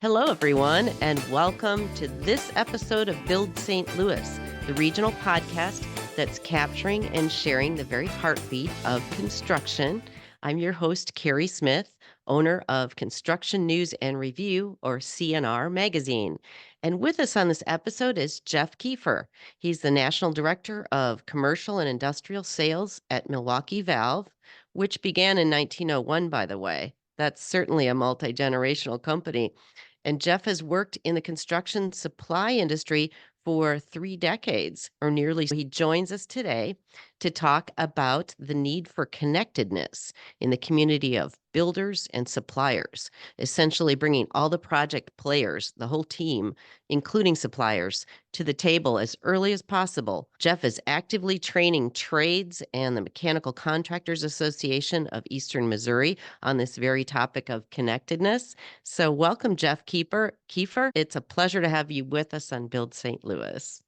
Hello, everyone, and welcome to this episode of Build St. Louis, the regional podcast that's capturing and sharing the very heartbeat of construction. I'm your host, Kerry Smith, owner of Construction News and Review, or CNR Magazine. And with us on this episode is Jeff Kiefer. He's the National Director of Commercial and Industrial Sales at Milwaukee Valve, which began in 1901, by the way. That's certainly a multi-generational company. And Jeff has worked in the construction supply industry for 3 decades or nearly. He joins us today to talk about the need for connectedness in the community of builders and suppliers, essentially bringing all the project players, the whole team, including suppliers, to the table as early as possible. Jeff is actively training trades and the Mechanical Contractors Association of Eastern Missouri on this very topic of connectedness. So welcome, Jeff Kiefer. It's a pleasure to have you with us on Build St. Louis.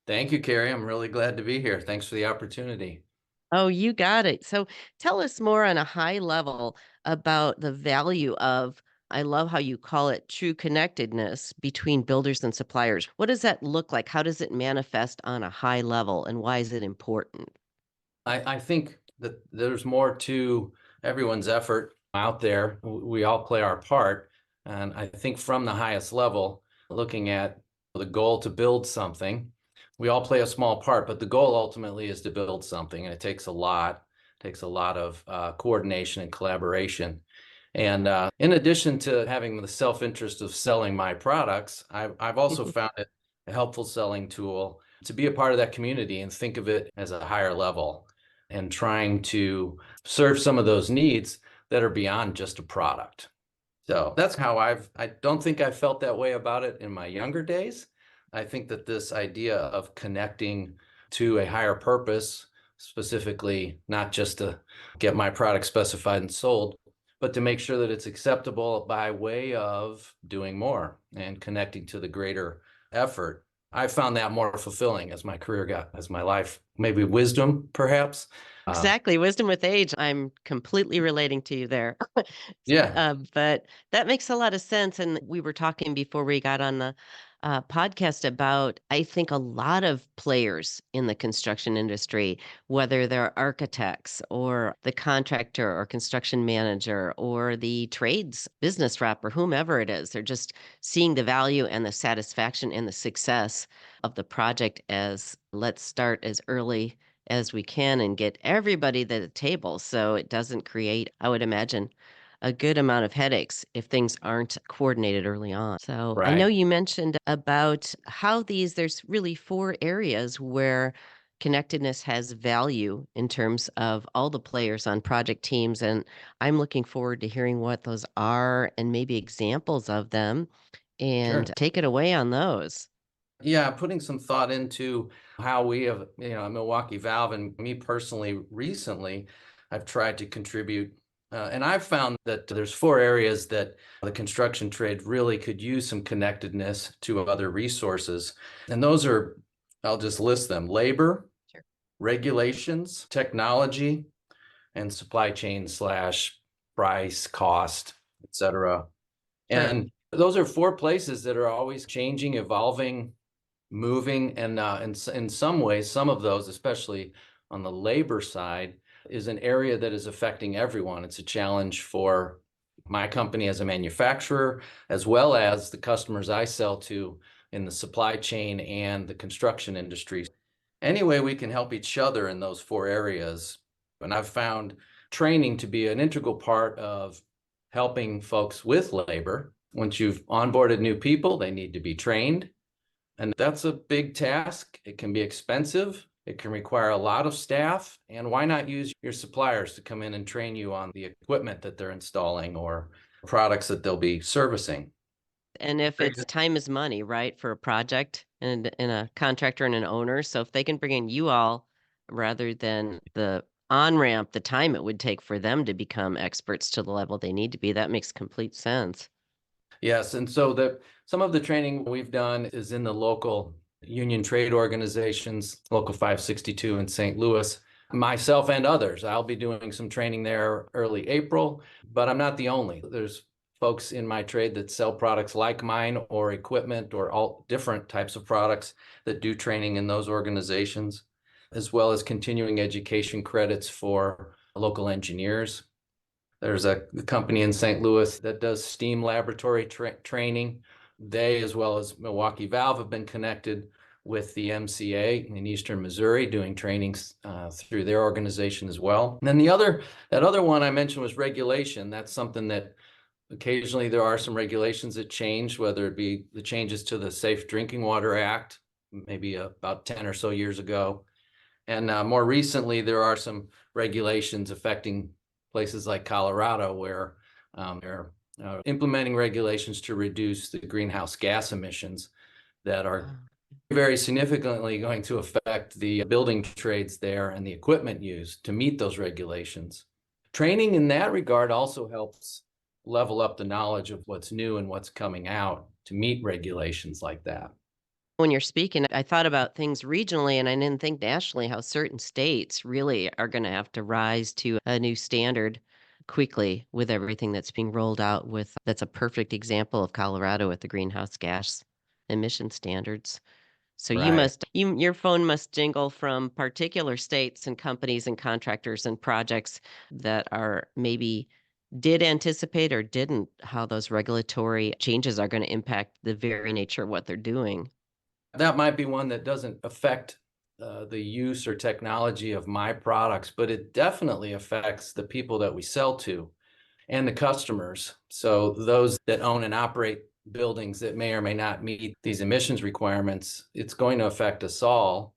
Thank you, Kerry. I'm really glad to be here. Thanks for the opportunity. Oh, you got it. So tell us more on a high level about the value of, I love how you call it true connectedness between builders and suppliers. What does that look like? How does it manifest on a high level, and why is it important? I think that there's more to everyone's effort out there. We all play our part. And I think from the highest level, looking at the goal to build something, we all play a small part, but the goal ultimately is to build something. And it takes a lot of coordination and collaboration. And in addition to having the self-interest of selling my products, I've also found it a helpful selling tool to be a part of that community and think of it as a higher level and trying to serve some of those needs that are beyond just a product. So that's how I don't think I felt that way about it in my younger days. I think that this idea of connecting to a higher purpose, specifically not just to get my product specified and sold, but to make sure that it's acceptable by way of doing more and connecting to the greater effort. I found that more fulfilling as my career got, as my life, maybe wisdom, perhaps. Exactly. Wisdom with age. I'm completely relating to you there. Yeah, But that makes a lot of sense. And we were talking before we got on the podcast about, I think, a lot of players in the construction industry, whether they're architects or the contractor or construction manager or the trades business rep or whomever it is, they're just seeing the value and the satisfaction and the success of the project as let's start as early as we can and get everybody to the table so it doesn't create, I would imagine, a good amount of headaches if things aren't coordinated early on. So I know right. you mentioned about how there's really 4 areas where connectedness has value in terms of all the players on project teams. And I'm looking forward to hearing what those are and maybe examples of them Sure. and take it away on those. Yeah, putting some thought into how we have, at Milwaukee Valve and me personally recently, I've tried to contribute. And I've found that there's 4 areas that the construction trade really could use some connectedness to other resources. And those are, I'll just list them: labor, Sure. regulations, technology, and supply chain slash price, cost, etc. Sure. And those are 4 places that are always changing, evolving, moving, and in some ways, some of those, especially on the labor side, is an area that is affecting everyone. It's a challenge for my company as a manufacturer, as well as the customers I sell to in the supply chain and the construction industry. Any way we can help each other in those 4 areas. And I've found training to be an integral part of helping folks with labor. Once you've onboarded new people, they need to be trained. And that's a big task. It can be expensive. It can require a lot of staff. And why not use your suppliers to come in and train you on the equipment that they're installing or products that they'll be servicing? And if Very it's good. time is money, right, for a project and a contractor and an owner, so if they can bring in you all rather than the on-ramp, the time it would take for them to become experts to the level they need to be, that makes complete sense. Yes. And so some of the training we've done is in the local union trade organizations, Local 562 in St. Louis. Myself and others, I'll be doing some training there early April, but I'm not the only. There's folks in my trade that sell products like mine or equipment or all different types of products that do training in those organizations, as well as continuing education credits for local engineers. There's a company in St. Louis that does steam laboratory training. They, as well as Milwaukee Valve, have been connected with the MCA in Eastern Missouri, doing trainings through their organization as well. And then that other one I mentioned was regulation. That's something that occasionally there are some regulations that change, whether it be the changes to the Safe Drinking Water Act, maybe about 10 or so years ago. And more recently, there are some regulations affecting places like Colorado where they're implementing regulations to reduce the greenhouse gas emissions that are very significantly going to affect the building trades there and the equipment used to meet those regulations. Training in that regard also helps level up the knowledge of what's new and what's coming out to meet regulations like that. When you're speaking, I thought about things regionally, and I didn't think nationally how certain states really are going to have to rise to a new standard quickly with everything that's being rolled out with that's a perfect example of Colorado with the greenhouse gas emission standards. So Right. your phone must jingle from particular states and companies and contractors and projects that are maybe did anticipate or didn't how those regulatory changes are going to impact the very nature of what they're doing. That might be one that doesn't affect the use or technology of my products, but it definitely affects the people that we sell to and the customers. So those that own and operate buildings that may or may not meet these emissions requirements, it's going to affect us all,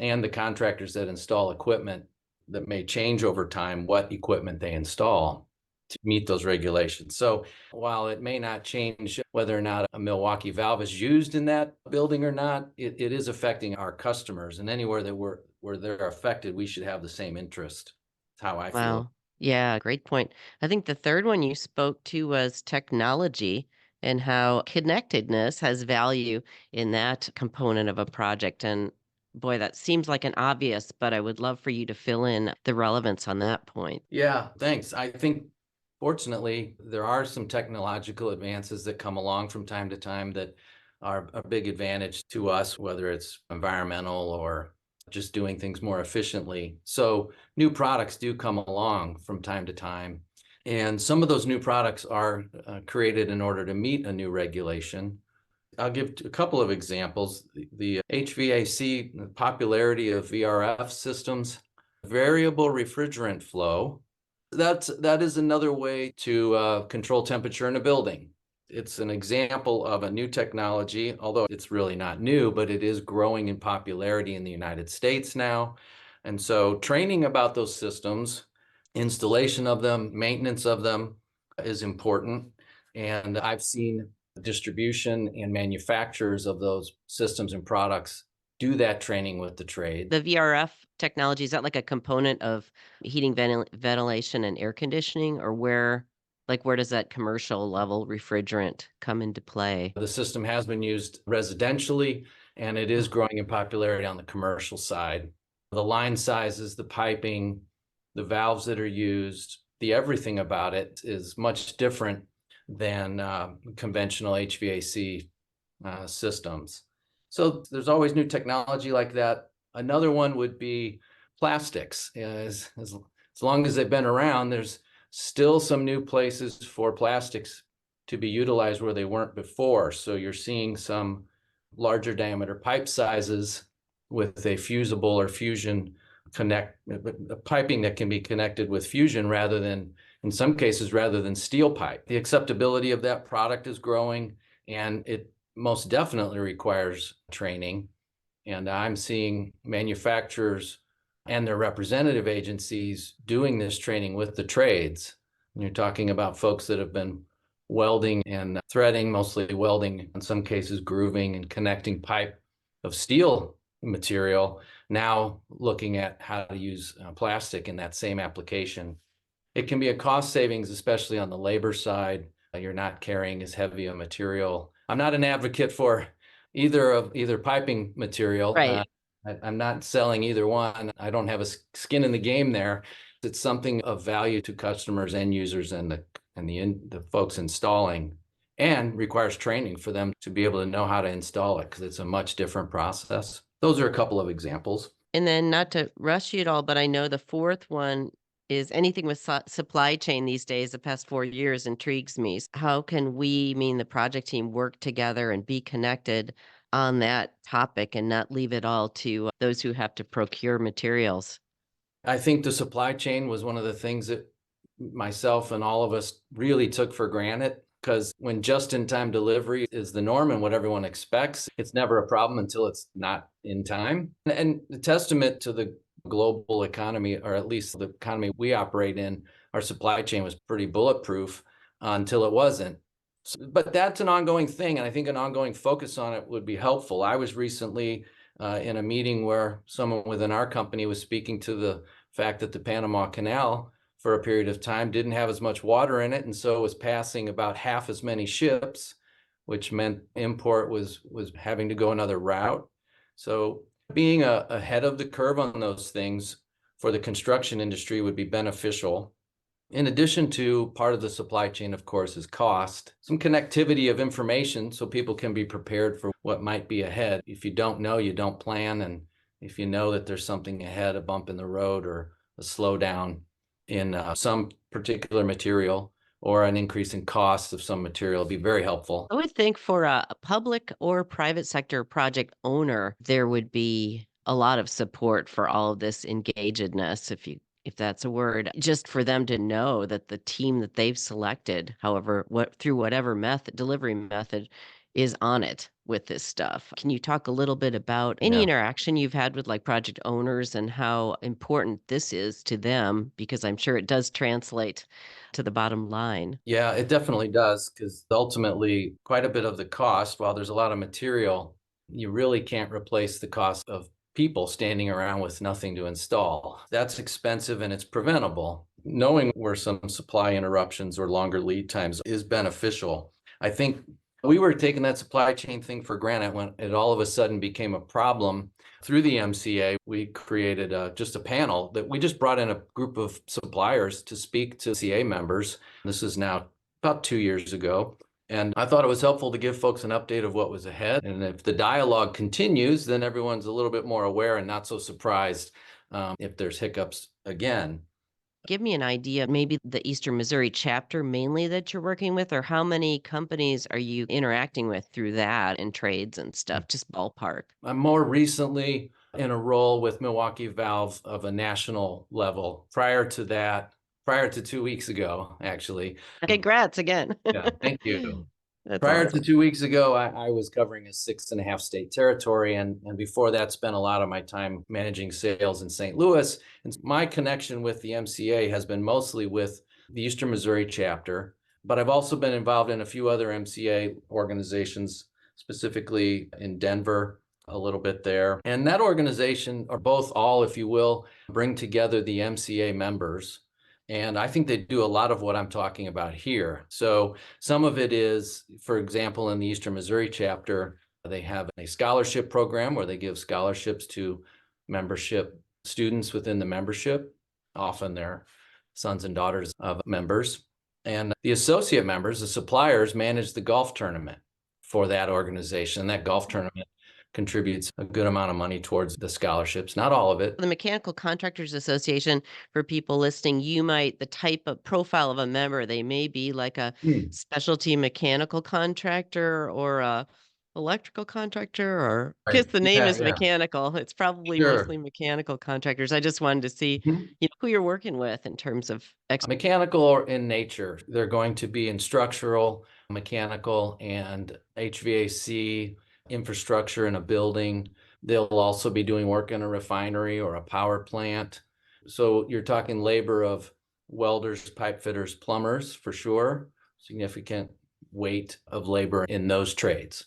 and the contractors that install equipment that may change over time what equipment they install to meet those regulations. So while it may not change whether or not a Milwaukee Valve is used in that building or not, it is affecting our customers. And anywhere that where they're affected, we should have the same interest. That's how I feel. Wow. Yeah, great point. I think the third one you spoke to was technology and how connectedness has value in that component of a project. And boy, that seems like an obvious, but I would love for you to fill in the relevance on that point. Yeah, thanks. I think fortunately, there are some technological advances that come along from time to time that are a big advantage to us, whether it's environmental or just doing things more efficiently. So new products do come along from time to time. And some of those new products are created in order to meet a new regulation. I'll give a couple of examples. The HVAC, the popularity of VRF systems, variable refrigerant flow. That is another way to control temperature in a building. It's an example of a new technology, although it's really not new, but it is growing in popularity in the United States now. And so training about those systems, installation of them, maintenance of them is important. And I've seen distribution and manufacturers of those systems and products do that training with the trade. The VRF technology, is that like a component of heating, ventilation, and air conditioning, or where does that commercial level refrigerant come into play? The system has been used residentially, and it is growing in popularity on the commercial side. The line sizes, the piping, the valves that are used, the everything about it is much different than conventional HVAC systems. So there's always new technology like that. Another one would be plastics. As long as they've been around, there's still some new places for plastics to be utilized where they weren't before. So you're seeing some larger diameter pipe sizes with a fusible or fusion piping that can be connected with fusion rather than, in some cases, rather than steel pipe. The acceptability of that product is growing, and it most definitely requires training. And I'm seeing manufacturers and their representative agencies doing this training with the trades. And you're talking about folks that have been welding and threading, mostly welding, in some cases grooving and connecting pipe of steel material, now looking at how to use plastic in that same application. It can be a cost savings, especially on the labor side. You're not carrying as heavy a material. I'm not an advocate for either piping material. Right. I'm not selling either one. I don't have a skin in the game there. It's something of value to customers, end users, and and the folks installing, and requires training for them to be able to know how to install it because it's a much different process. Those are a couple of examples. And then not to rush you at all, but I know the fourth one is anything with supply chain these days, the past 4 years intrigues me. How can we, mean the project team, work together and be connected on that topic and not leave it all to those who have to procure materials? I think the supply chain was one of the things that myself and all of us really took for granted, because when just-in-time delivery is the norm and what everyone expects, it's never a problem until it's not in time. And the testament to the global economy, or at least the economy we operate in, our supply chain was pretty bulletproof until it wasn't. But that's an ongoing thing, and I think an ongoing focus on it would be helpful. I was recently in a meeting where someone within our company was speaking to the fact that the Panama Canal for a period of time didn't have as much water in it, and so it was passing about half as many ships, which meant import was having to go another route. So being ahead of the curve on those things for the construction industry would be beneficial. In addition to, part of the supply chain, of course, is cost, some connectivity of information so people can be prepared for what might be ahead. If you don't know, you don't plan. And if you know that there's something ahead, a bump in the road or a slowdown in some particular material or an increase in cost of some material, be very helpful. I would think for a public or private sector project owner, there would be a lot of support for all of this engagedness, if that's a word, just for them to know that the team that they've selected, however, through whatever delivery method, is on it with this stuff. Can you talk a little bit about any Yeah. interaction you've had with like project owners and how important this is to them? Because I'm sure it does translate to the bottom line. Yeah, it definitely does, because ultimately, quite a bit of the cost, while there's a lot of material, you really can't replace the cost of people standing around with nothing to install. That's expensive and it's preventable. Knowing where some supply interruptions or longer lead times is beneficial. I think we were taking that supply chain thing for granted when it all of a sudden became a problem. Through the MCA, we created just a panel that we just brought in a group of suppliers to speak to CA members. This is now about 2 years ago. And I thought it was helpful to give folks an update of what was ahead. And if the dialogue continues, then everyone's a little bit more aware and not so surprised if there's hiccups again. Give me an idea, maybe the Eastern Missouri chapter mainly that you're working with, or how many companies are you interacting with through that and trades and stuff? Just ballpark. I'm more recently in a role with Milwaukee Valve of a national level. Prior to 2 weeks ago, actually. Congrats again. Yeah, thank you. That's Prior to awesome. 2 weeks ago, I was covering a 6.5 state territory, and before that, spent a lot of my time managing sales in St. Louis. And my connection with the MCA has been mostly with the Eastern Missouri chapter, but I've also been involved in a few other MCA organizations, specifically in Denver, a little bit there. And that organization, or both, all, if you will, bring together the MCA members. And I think they do a lot of what I'm talking about here. So some of it is, for example, in the Eastern Missouri chapter, they have a scholarship program where they give scholarships to membership students within the membership. Often they're sons and daughters of members. And the associate members, the suppliers, manage the golf tournament for that organization. That golf tournament contributes a good amount of money towards the scholarships, not all of it. The Mechanical Contractors Association, for people listening, the type of profile of a member, they may be like a specialty mechanical contractor or a electrical contractor, or I guess Right. the name Yeah, is yeah. mechanical. It's probably Sure. mostly mechanical contractors. I just wanted to see, Mhm. who you're working with in terms of Mechanical or in nature. They're going to be in structural, mechanical, and HVAC infrastructure in a building. They'll also be doing work in a refinery or a power plant. So you're talking labor of welders, pipe fitters, plumbers, for sure. Significant weight of labor in those trades.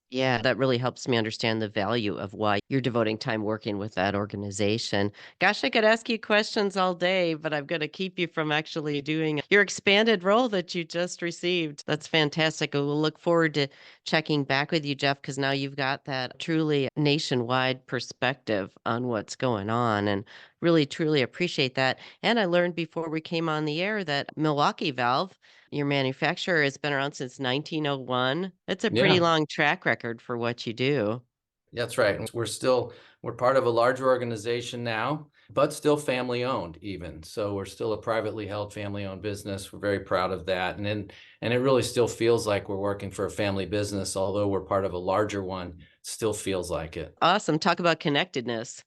Yeah, that really helps me understand the value of why you're devoting time working with that organization. Gosh, I could ask you questions all day, but I'm going to keep you from actually doing your expanded role that you just received. That's fantastic. We'll look forward to checking back with you, Jeff, because now you've got that truly nationwide perspective on what's going on, and really, truly appreciate that. And I learned before we came on the air that Milwaukee Valve Your manufacturer has been around since 1901. That's a pretty Yeah. long track record for what you do. That's right. And we're part of a larger organization now, but still family owned even. So we're still a privately held family owned business. We're very proud of that. And it really still feels like we're working for a family business, although we're part of a larger one, it still feels like it. Awesome. Talk about connectedness.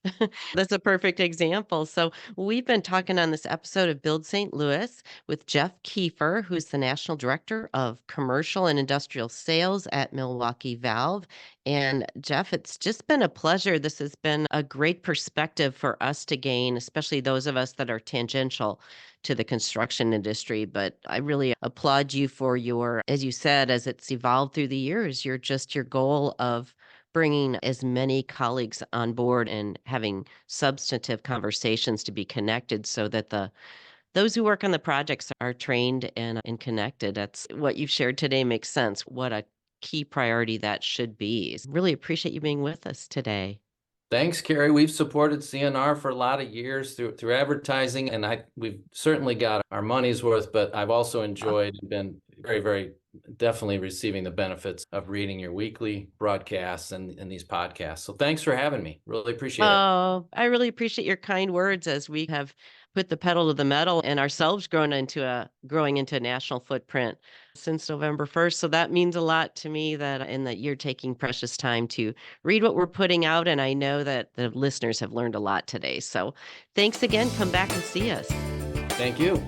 That's a perfect example. So, we've been talking on this episode of Build St. Louis with Jeff Kiefer, who's the National Director of Commercial and Industrial Sales at Milwaukee Valve. And, Jeff, it's just been a pleasure. This has been a great perspective for us to gain, especially those of us that are tangential to the construction industry. But I really applaud you for your, as you said, as it's evolved through the years, your goal of bringing as many colleagues on board and having substantive conversations to be connected so that those who work on the projects are trained and connected. That's what you've shared today makes sense. What a key priority that should be. Really appreciate you being with us today. Thanks, Kerry. We've supported CNR for a lot of years through advertising, and we've certainly got our money's worth, but I've also enjoyed and been very, very definitely receiving the benefits of reading your weekly broadcasts and these podcasts. So thanks for having me. Really appreciate it. Oh, I really appreciate your kind words as we have put the pedal to the metal and ourselves growing into a national footprint since November 1st. So that means a lot to me that you're taking precious time to read what we're putting out. And I know that the listeners have learned a lot today. So thanks again. Come back and see us. Thank you.